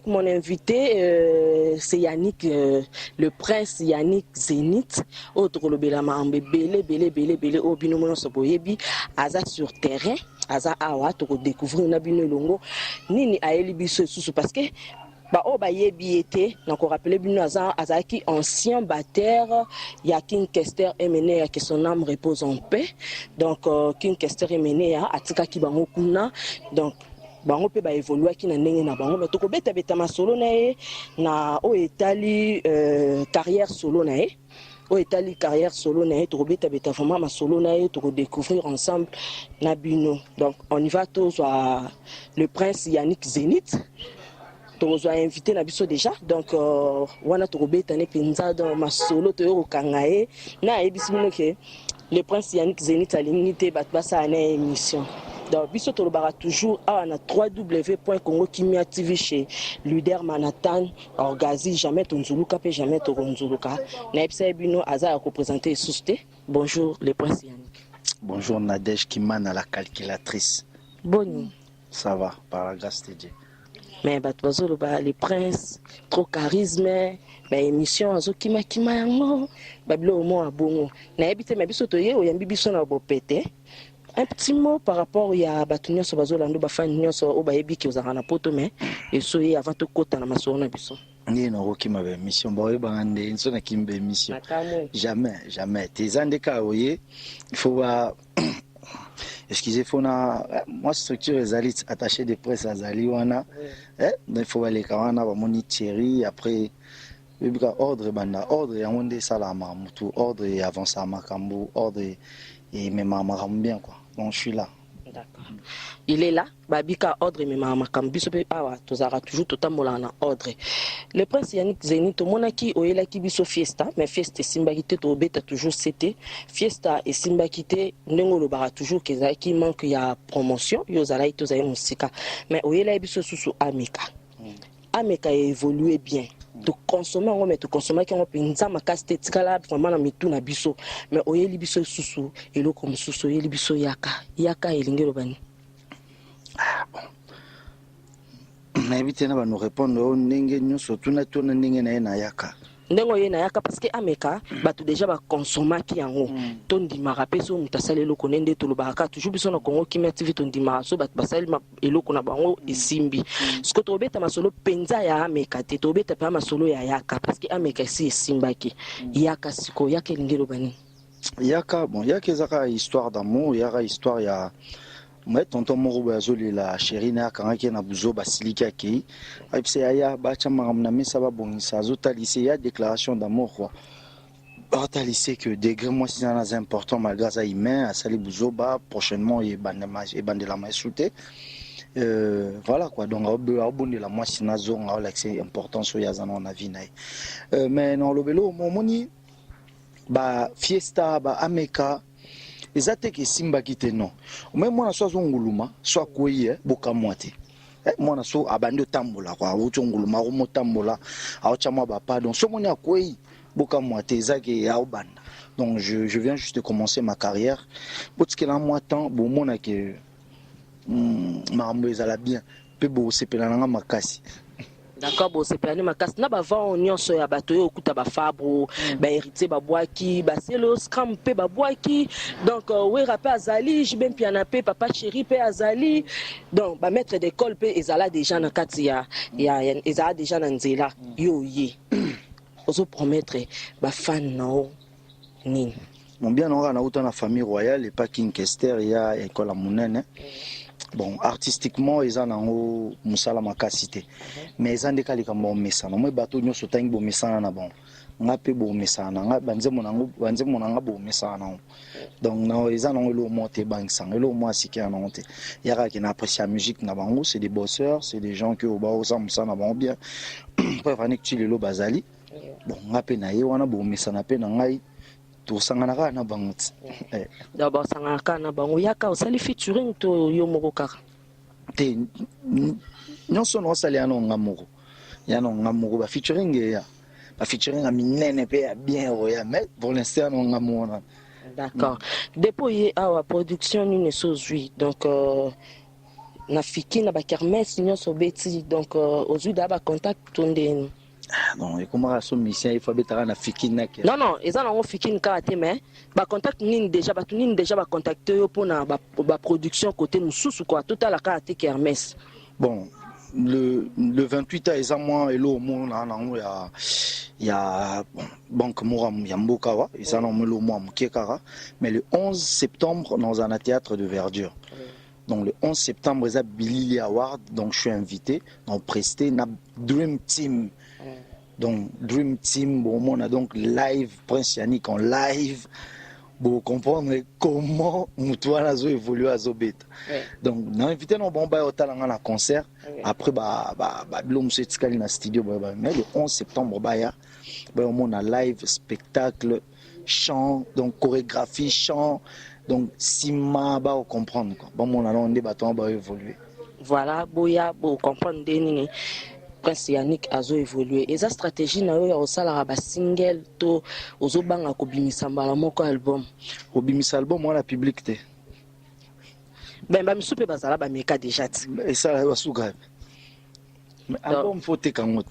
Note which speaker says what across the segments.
Speaker 1: avec mon invité, c'est Yannick, le prince Yannick Zénith. Autre le belama belé, au binomo soboyebi, aza sur terrain, aza awa, to découvrir na bino longo, nini aeli biso susu parce que ba o ba yebi été, donc on rappelait bino aza qui ancien batteur, ya King Kester Emene que son âme repose en paix. Donc King Kester Emene atika ki bango kuna, donc bango pe ba évoluer ki na ndenge na bango mais to ko beta masolo na ye na o etali carrière solo na ye o etali carrière solo na ye to ko beta vraiment ma solo na ye to ko découvrir ensemble na bino. Donc on y va tous à le prince Yannick Zénith to zo invité na biso déjà, donc wana to ko beta ne penza dans ma solo to yo kangae na ebisi bino ke le prince Yannick Zénith a limité bat basa na émission. Donc, biso tolobara toujours à 3w.congo-kimia TV chez Luder Manhattan, Orgazi, jamais ton Zuluka, jamais ton Zuluka. Naipsa Ebino, Aza a représenté Sousté. Bonjour, le prince Yannick.
Speaker 2: Bonjour, Nadège Kimana, la calculatrice.
Speaker 1: Bonjour.
Speaker 2: Ça va, par la grâce de Dieu.
Speaker 1: Mais le prince, trop charisme, émission, Kima yango, bablo mo abongo. Naibite, mais biso toye, ou yambi biso na bopete. Un petit mot par rapport à Batunia Sobazolando, Bafania, au Baebi qui vous a rapporté, mais et soyez avant de côté dans ma sourne.
Speaker 2: Ni no qui m'avait mission, boy, bande, une sonne qui me mission. Jamais. Tes andécaoye, il faut voir. Excusez, faut na. Moi, structure les alites attachées de presse à Zaliwana. Il faut aller quand on a mon Thierry, après. Ordre, banda, ordre, et on dit salama, mutu, ordre, et avance à Makambu, ordre, et mes mamans bien quoi. Donc je suis là.
Speaker 1: D'accord. Il est là, Babika ordre mais maman Kambiso pe awa tozara toujours totalement en ordre. Le prince Yannick Zénith to monaki oyela ki biso fiesta, mais fiesta simba kité to beta toujours c'était fiesta et simba kité ndenge lo bara toujours que ça qui manque ya promotion, yo zala ito za musika. Mais oyela biso susu Ameka. Ameka a évolué bien. To consommer on met to consommer qui on penza makasti tikala vraiment na mitu na biso mais oyeli biso susu elo comme susu oyeli biso yaka elingelo bani
Speaker 2: bon mais vite na ba nous répondre ndenge nyonso tuna ndenge na yaka
Speaker 1: ndengo ye na yaka parce que Ameka bato déjà ba consommer ki yango to ndimaka pe so mutasale eloko nende to lobaka toujours biso na Congo Kimia TV to ndimaka so bato basali eloko na bango esimbi ce que to beta masolo penza ya Ameka te to beta pa masolo ya yaka parce que Ameka si esimbaki yaka siko yaka lingelo bani
Speaker 2: yaka bon yaka ezaka histoire d'amour yaka histoire ya moi tonton moko bazoli la chérie na kanga na buzo basilika ki ayipse aya ba chama na mesa ba bongisa azota lycée ya déclaration d'amour quoi ba lycée que degré moi c'est un important malgré ça humain à sali buzo ba prochainement et bandela ma souté voilà quoi donc abonde la moi sinazo nga l'accès important sur yazana na vie na mais non lobelo momoni ba fiesta ba Ameka ezate ke simba kite non même moi na so nguluma so koyi boka moite moi na so abando tambola kwa nguluma ko motambola aochama ba pardon so moni akoyi boka moite ezake ya obanda donc je viens juste de commencer ma carrière parce que là moi temps bon mona que marambo ezala bien pe bo sepela nga makasi.
Speaker 1: D'accord, bon, c'est pas makasi na ba va nyonso ya bato yo okuta ba fabro ba héritier ba boaki ba selo scram pe ba boaki donc we rapé azali jibem piana pe papa chéri pe azali donc ba maître d'école pe ezala déjà na kati ya ezala déjà na nzela yo ye ozo promettre ba fan no nini
Speaker 2: mon bien on a autant la famille royale et pas King Kester ya école à Munene. Bon, artistiquement, ils ont musala makasité. Mais ils ont des cas de bon messana. Moi, bateau nous sautant bon messana na bon. On a peu bon messana. On a banze mon bon messana. Donc, non, ils ont le monté banque sang. Le mois si qui a monté. Il y a qui n'apprécie la musique na bango. C'est des bosseurs, c'est des gens qui au bas au sam na bon bien. Après, on est le bazali. Bon, on a peu naïe, on a bon messana pe nangai. To sangana na bangot
Speaker 1: d'abord sangana na bango yaka osali featuring to yo moko kaka
Speaker 2: te nyonso no sali ano ngamoko ya no ngamoko ba featuring ya ba featuring a minene pe ya bien roya mais pour l'instant no ngamona
Speaker 1: d'accord depuis awa production ni ne sozui donc na fiki na ba kermesse nyonso beti donc ozwi da ba contact tondeni.
Speaker 2: Non, et comment son mission il faut betara na fiki na ke.
Speaker 1: Non, eza nango fiki nkate mais ba contact nini déjà ba contacter yo pona ba production côté mususu quoi total ka te kermesse.
Speaker 2: Bon, le 28 à Ezamwa et l'eau il y a Banque Mouram Yambokawa, et ça non le mois Mukekara, mais le 11 septembre dans un théâtre de verdure. Donc le 11 septembre, il y a Billy Award, donc je suis invité, donc presté na Dream Team. Donc Dream Team, bon, on a donc live Prince Yannick en live. Pour comprendre comment Moutouana a évolué à Zobet. Donc, nous invité nos bons bails au talent à concert. Après, Blum se tkali na studio. Mais le 11 septembre, on a live, spectacle, chant, donc chorégraphie, chant. Donc, Sima, on comprendre. Bon, on a un débat, on va évoluer.
Speaker 1: Voilà, Boya, pour comprendre. Prince Yannick a évolué. Et sa stratégie na yo ya osala ba single to ozobanga ko bimisa mbala moko album.
Speaker 2: Ko bimisa album on la public te.
Speaker 1: Ben ba misupe bazala ba meka déjà.
Speaker 2: Et ça va souga. Mais album faut te kangot.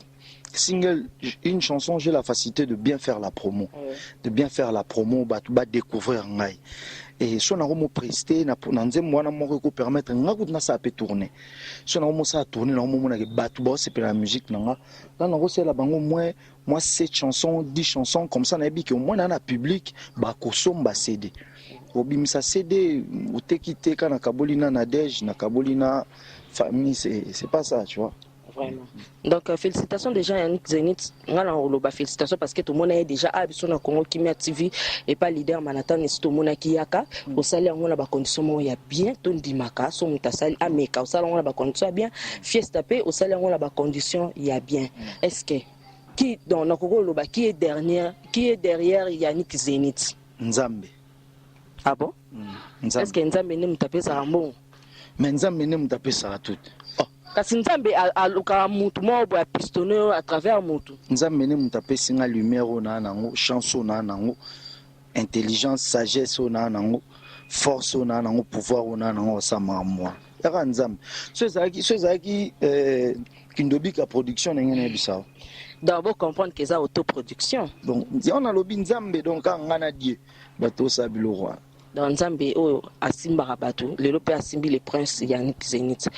Speaker 2: Single, une chanson, j'ai la facilité de bien faire la promo. De bien faire la promo, bah découvrir ngai. Et si on a vraiment presté, on permettre que ça peut tourner. Si on a vraiment ça tourner, on a c'est la musique. Là, on a moins 7 chansons, 10 chansons, comme ça, on a dit qu'au moins, on a public, on a CD. Obimisa CD, ou te quitté, quand on a Kabolina Nadej, na Kabolina famille, c'est pas ça, tu vois.
Speaker 1: Vraiment. Donc félicitations déjà Yannick Zenith. Félicitations parce que tout le monde est déjà à Bisson Congo Kimia TV et pas leader Manhattan et tout le monde qui yaka. Au salaire on a ba condition il y a bien ton dimaka son mutasali ameka au salaire on a ba condition bien fiesta pe au salaire on a ba condition il y a bien. Est-ce que qui dans Nakoko Loba qui est derrière Yannick Zenith?
Speaker 2: Nzambe.
Speaker 1: Ah bon? Est-ce que Nzambe ne mutape ça bon?
Speaker 2: Mais Nzambe ne mutape ça tout.
Speaker 1: Kasi Nzambe aluka mutu mo bo pistonner à travers mutu.
Speaker 2: Nzambe ne mutape singa lumière na nango, chanson na nango, intelligence, sagesse na nango, force na nango, pouvoir na nango sa mamwa. Yaka Nzambe. Ceux qui kindobi ka production ngene bisa.
Speaker 1: D'abord comprendre que ça autoproduction.
Speaker 2: Donc on a lobby Nzambe donc ngana Dieu. Bato sabilo roi.
Speaker 1: Dans Nzambe o asimba bato, le lope asimbi le prince Yannick Zenith.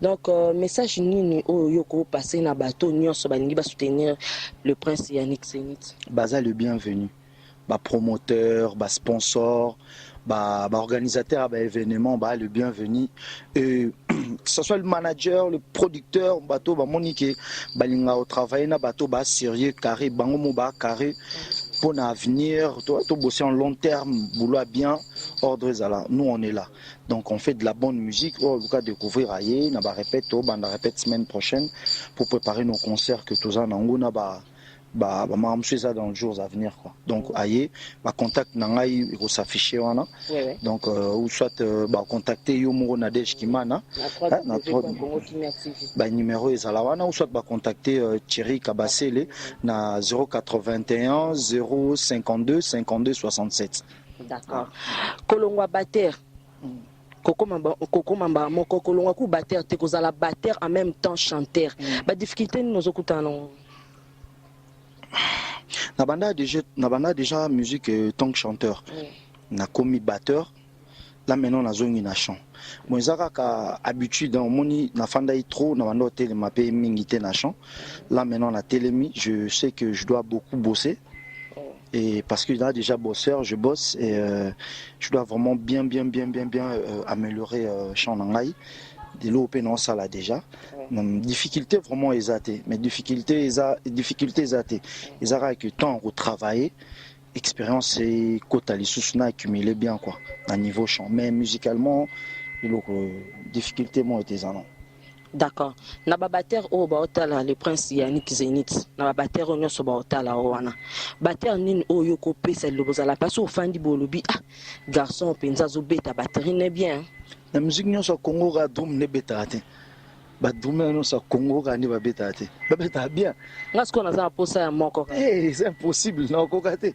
Speaker 1: Donc, message nini o yoko passer na bateau nyonso balingi ba soutenir le prince Yannick Zenith.
Speaker 2: Baza le bienvenu. Ba promoteur, ba sponsor, ba organisateur, ba événement, ba le bienvenu. Que ce soit le manager, le producteur, bateau ba monique balinga au travail na bateau ba sérieux carré, bango mo ba carré. Pour l'avenir, tout bosser en long terme, vouloir bien, ordre là. Nous on est là. Donc on fait de la bonne musique. On va découvrir ailleurs. On va répéter semaine prochaine pour préparer nos concerts que tous en Angouna ça dans les jours à venir quoi. Donc ailleurs, contact nangai il va s'afficher wana. Donc ou soit contacter Yomoro Nadej Kimana. Numéro est à la wana ou soit contacter Thierry Kabasele na 081 052 52 67.
Speaker 1: D'accord. Kolongwa Bater. Koko mamba moko kolongwa ku Bater te kozala batteur en même temps chanteur. Ba difficulté nous okutana.
Speaker 2: Nabanda déjà musique tant que chanteur. Na commis batteur. Là maintenant na zone na chant. Moi zaka ka habitude dans moni na fanda trop na banda hotel ma paye mingité na chant. Là maintenant na télémi, je sais que je dois beaucoup bosser. Et parce que là déjà bosseur, je bosse et je dois vraiment bien améliorer chant nangai. De l'OP non ça là déjà. Difficulté vraiment exatée, mais difficulté exatée. Ils aura que temps au travailler. Expérience et quota les sous-na accumulé bien quoi à niveau chant mais musicalement difficulté moi était ça non.
Speaker 1: D'accord. Na babater o baotala le prince Yannick Zenith. Na babater o nyoso baotala o wana. Bater nin o yoko pesa lobozala parce au fandi bolobi garçon penza zo beta batterie ne bien.
Speaker 2: La musique nyoso Congo ra drum ne beta te. Ba drum nyoso Congo ra ni ba beta te. Ba beta bien.
Speaker 1: Ngasko na za posa ya moko.
Speaker 2: C'est impossible na kokate.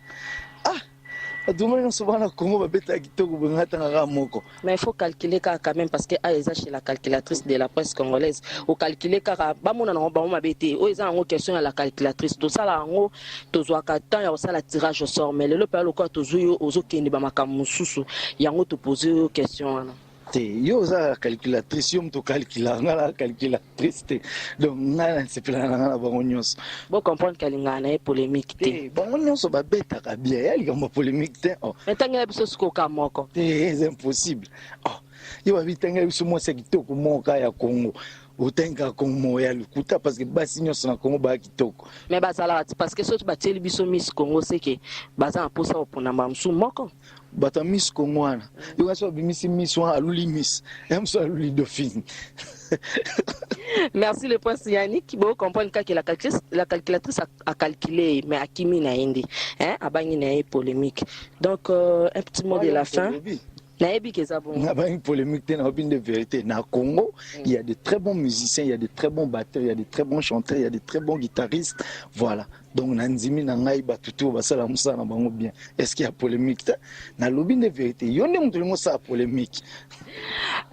Speaker 2: Aduma nyonso bana Congo babeta kitoko bengata ngaka moko.
Speaker 1: Mais il faut calculer quand même parce que Aïsa chez la calculatrice de la presse congolaise. Au calculer car ba mona na ba ma bete. O eza en question à la calculatrice. Tout ça là en to zo akatan ya ça la tirage au sort mais le père le quoi to zo ozo kende ba makamu susu. Yango to poser question là.
Speaker 2: Te yo za calculatrice yo mto calcula ngala calculatrice te. Donc ngala c'est plein ngala bango nyonso.
Speaker 1: Bon comprendre kalingana e polémique te.
Speaker 2: Bango nyonso babeta ka bien ya likambo polémique te. Oh.
Speaker 1: Mais tanga biso siko ka moko.
Speaker 2: C'est impossible. Oh. Yo babitanga biso mo se kitoko moka ya Congo. Otenga Congo ya lukuta parce que basi nyonso na Congo ba kitoko.
Speaker 1: Mais bazala parce que soki bateli biso Miss Congo c'est que baza na posa opona mamsu moko.
Speaker 2: Bata Miss Congo wana. Yo kaso bimisi Miss wana aluli Miss. Emso aluli Dauphine.
Speaker 1: Merci le prince Yannick. Bon, comprendre que la calculatrice a calculé, mais à Kimi na indi, hein, à Bangi na polémique. Donc un petit mot de la fin. Naebi Kezabon.
Speaker 2: Il y a une polémique de vérité. Na Congo, il y a de très bons musiciens, il y a de très bons batteurs, il y a de très bons chanteurs, il y a de très bons guitaristes. Voilà. Donc Nanzimi Nangai Batutu Basala Moussa na bango bien. Est-ce qu'il y a polémique? Na lobby de vérité. Yonde mutulimo sa polémique.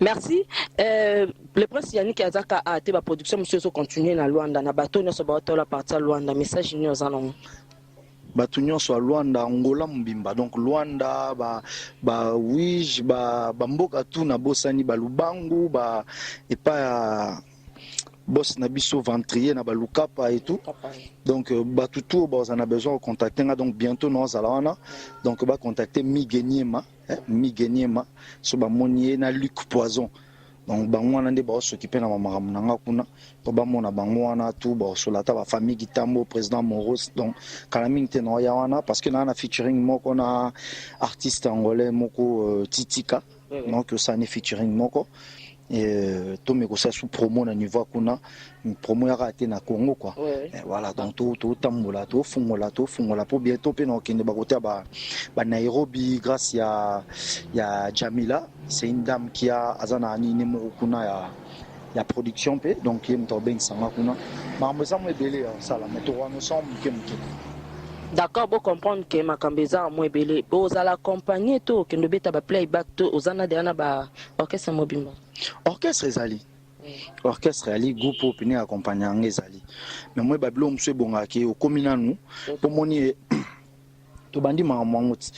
Speaker 1: Merci. Le prince Yannick Azaka a été la production monsieur so continuer na Luanda na bateau no so bateau la partie Luanda message ni ozana.
Speaker 2: Bato nyonso Luanda Angola Mbimba donc Luanda ba Wige ba mboka tu na bosani ba Lubangu ba epa boss na biso ventrier na ba Lukapa et tout donc bato tout on a besoin de contacter donc bientôt nous allons donc ba contacter Migeniema so ba monier na Luc Poison. Donc bango wana nde ba s'occuper na mamaram nanga kuna to ba mona bango wana tout ba solata ba famille Gitambo président Moros donc kalaming te no ya wana parce que na featuring moko na artiste angolais moko Titika donc ça ne featuring moko et to me ko ça sous promo na niveau kuna promo ya raté na Congo quoi et voilà donc to tambola to fungola pour bientôt pe na kende ba côté ba Nairobi grâce ya Jamila. C'est une dame qui a azana ani mo kuna ya production pe donc il me ben sanga kuna mais ça me belé ça la mais to nous sommes kemke.
Speaker 1: D'accord, bon comprendre que Makambeza moi belé aux à l'accompagner to que ne beta ba playback to aux ana de ana ba orchestre mobimba.
Speaker 2: Orchestre ezali. Orchestre ali groupe opinion accompagnant ezali. Mais moi bablo monsieur bongaki au komina nous pour moni to bandi mamangoti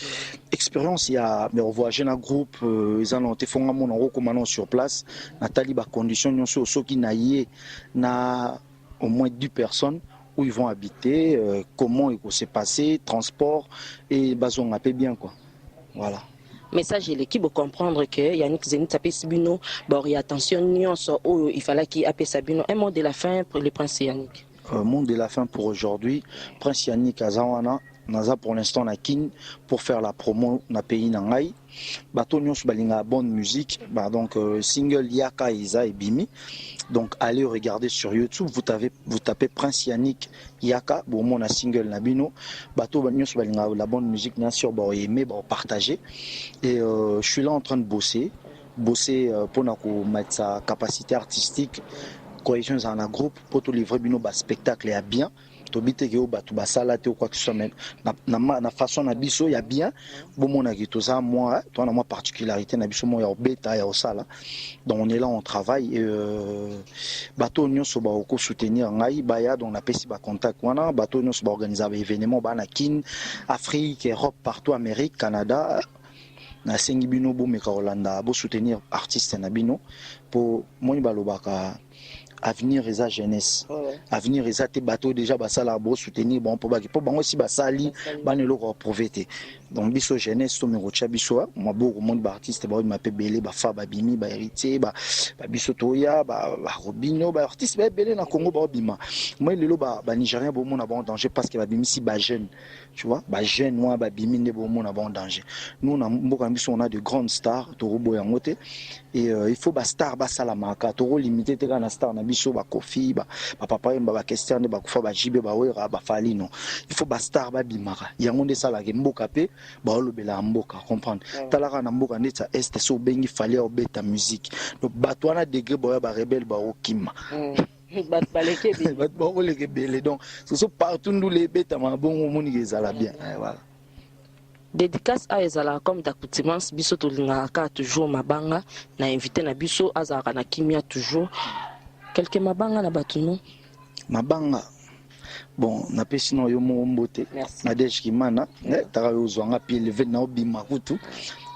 Speaker 2: expérience ya mais voyager na groupe ils ont été fonga mon recommandant sur place Nathalie ba condition nyonso soki na yé na au moins 10 personnes où ils vont habiter comment il va se passer transport et bazon appelle bien quoi voilà.
Speaker 1: Message l'équipe pour comprendre que Yannick Zenit a payé Sabino bon attention nyonso il fallait qu'il appelle Sabino un mot de la fin pour le prince Yannick.
Speaker 2: Mot de la fin pour aujourd'hui prince Yannick Azawana naza pour l'instant na kin pour faire la promo na pays nangai bato nyonso balinga bonne musique donc single Yaka Isa et Bimi donc allez regarder sur YouTube vous tapez Prince Yannick Yaka bon mon a single nabino bato nyonso balinga la bonne musique bien sûr aimer partager et je suis là en train de bosser pour mettre sa capacité artistique cohésion dans un groupe pour tout livrer bino spectacle et bien tobite ke obatu basala te quoi que ce soit même na façon na biso ya bien bomona ki to ça moi toi na moi particularité na biso mo ya beta ya osala donc on est là on travaille et bato nyonso ba ko soutenir ngai baya donc na pesi ba contact wana bato nyonso ba organiser ba événement ba na kin Afrique Europe partout Amérique Canada na sengi bino bo meka Hollanda bo soutenir artiste na bino pour moni balobaka avenir eza jeunesse avenir eza te bateau déjà basala bo soutenir bon pour bango si basali banelo ko prouver donc biso jeunesse to merocha biso maboko monde ba artiste ba ma pebele ba fa ba bimi ba héritier ba biso toya ba Robinho ba artiste ba belé na Congo ba bima moi lelo ba Nigérien bo mon en danger parce que ba bimi si ba jeune tu vois ba jeune moi ba bimi ne bo mon en danger nous na mboka biso on a de grandes stars to robo ya ngote et il faut ba star ba salamaka to limiter te na star na biso ba Kofi ba papa ba question ba kufa ba jibe ba wera ba fali non il faut ba star ba bimaka yango nde sala ke mboka pe ba olobela mboka comprendre talaka na mboka ndeta est so bengi fali au beta musique donc bato wana degré ba rebelle ba okima
Speaker 1: bat baleke
Speaker 2: belé donc c'est so partout nous les beta ma bon moni ezala bien voilà.
Speaker 1: dédicace à ezala comme d'accoutumance biso tolingaka toujours mabanga na invité na biso azaka na kimia toujours quelques mabanga na batuno
Speaker 2: mabanga bon napesi no yo mbote Nadej Kimana taka yo zwanga pi levé na obima kutu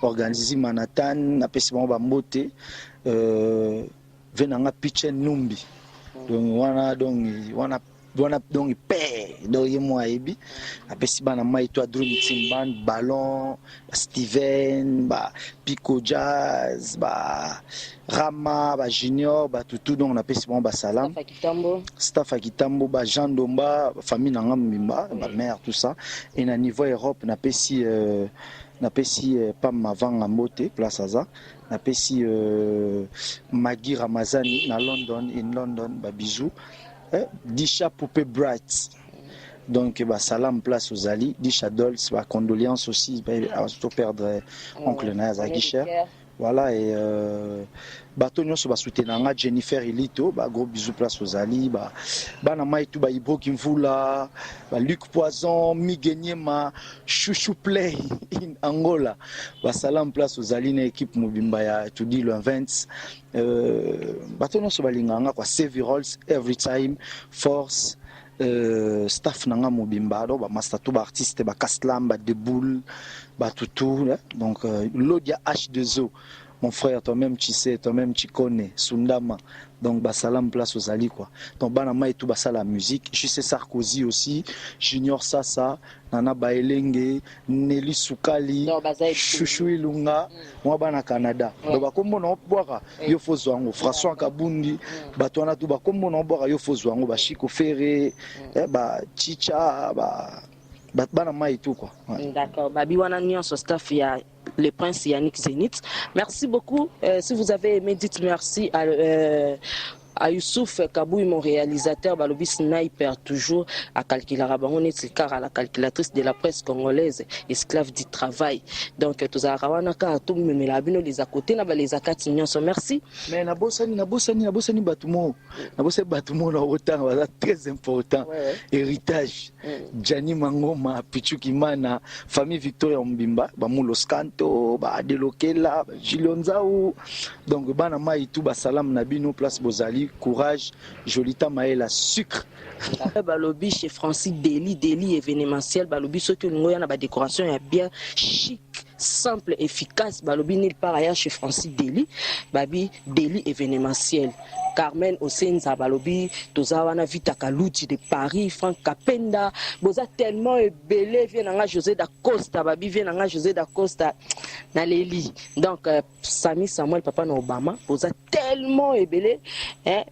Speaker 2: organiser Manhattan napesi mo bambote venanga pitchen numbi donc wana donc père donc yemo ayebi apesi bana mai to drum team band ballon Steven ba Pico Jazz ba Rama ba Junior ba tout donc napesi bon ba salam staff akitambo ba Jean Domba famille nanga mimba ba mère tout ça et na niveau Europe napesi Pam Mavanga Mote place Aza napesi Maggie Ramazani na London ba bisous Disha Poupée Bright donc bah salam place aux Ali Disha Dolls bah condoléances aussi à perdre oncle Naya Guichère voilà et bato nyonso ba soutenanga Jennifer Elito bah gros bisous place aux Ali bah bana mai tout bah Ibro Kimvula bah Luc Poison Miguenyema Chouchou Play in Angola bah salam place aux Ali na équipe mobimba ya tout dit le 20 bato nyonso balinganga kwa Save Rolls Every Time Force staff nanga mobimba do ba master tout ba artiste ba Kaslam ba Deboul ba Tutu donc Lodia H2O mon frère toi-même tu sais toi-même tu connais Sundama donc ba salam place aux Ali quoi donc bana mai tout ba ça la musique je sais Sarkozy aussi Junior Sasa Nana Baelenge Nelly Soukali Chouchou Ilunga moi bana Canada donc ba kombo na boaka yo fozwango François Kabundi bato wana tout ba kombo na boaka yo fozwango ba Chico Ferré ba Chicha ba bana mai tout quoi
Speaker 1: d'accord babi wana nyonso staff ya le prince Yannick Zenith. Merci beaucoup. Si vous avez aimé, dites merci à Youssouf Kabouy, mon réalisateur, Balobi Sniper, toujours à Kalkilarabangon, car à la calculatrice de la presse congolaise, esclave du travail. Donc, tous à Rawanaka, tout le monde, les à côté, les à Katignon. Merci.
Speaker 2: Mais Nabosani Batumo, Nabosani Batumo, très important. Héritage. Gianni Mangoma, Pichukimana, famille Victoria Mbimba, Bamoulos Kanto, Adelokela, Gilionzao. Donc, Banama et tout, Salam Nabino, place Bozali. Courage, Jolita Maëla, sucre.
Speaker 1: Balobi chez Francis Deli événementiel, Balobi ce que nous avons la décoration est bien chic, simple, efficace. Balobi nulle part ailleurs chez Francis Babi Deli événementiel. Carmen Osenza Balobi, Tozawana Vita Kalouti de Paris, Franck Capenda, Boza tellement belé, vient à José d'Acosta, Babi vient à José d'Acosta, Naléli. Donc, Sami Samuel, papa na Obama, Boza tellement belé,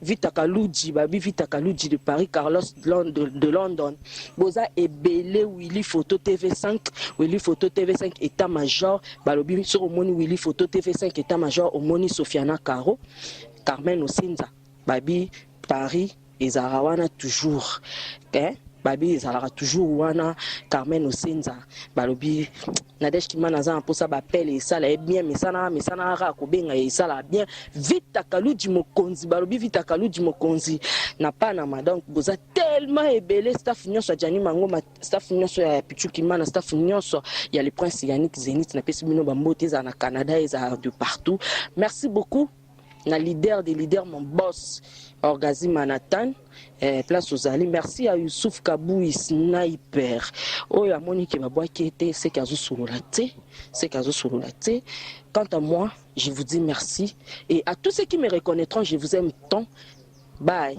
Speaker 1: Vita Kalouti, Babi Vita Kalouti de Paris, Carlos de London, Boza belé, Willy Photo TV5, Willy Photo TV5 état-major, Balobi sur au moni Willy Photo TV5 état-major, au moni Sofiana Caro. Carmen Osenza, Babi, Paris, et Zarawana toujours. Babi, Zara toujours wana, Carmen Osenza, Balobi, Nadej Kimana Zan, pour ça, appelle et ça, là, bien, mais ça n'a ra, Kobenga, et ça, là, bien, vite à Kalou du Mokonzi, Balobi, vite à Kalou du Mokonzi, n'a pas nama, donc, vous êtes tellement ébélé, staff union sur Gianni Mangoma, staff union sur Pichu Kimana, staff union sur, il y a les princes Yannick Zenith, n'a pas si mino bambote, à Canada, et de partout. Merci beaucoup. Na leader des leaders, mon boss, Orgazi Manhattan, place aux alliés. Merci à Youssouf Kabouy, Sniper. Oh, ya Monique Maboua qui était, c'est Kazo Souloulaté. Quant à moi, je vous dis merci. Et à tous ceux qui me reconnaîtront, je vous aime tant. Bye.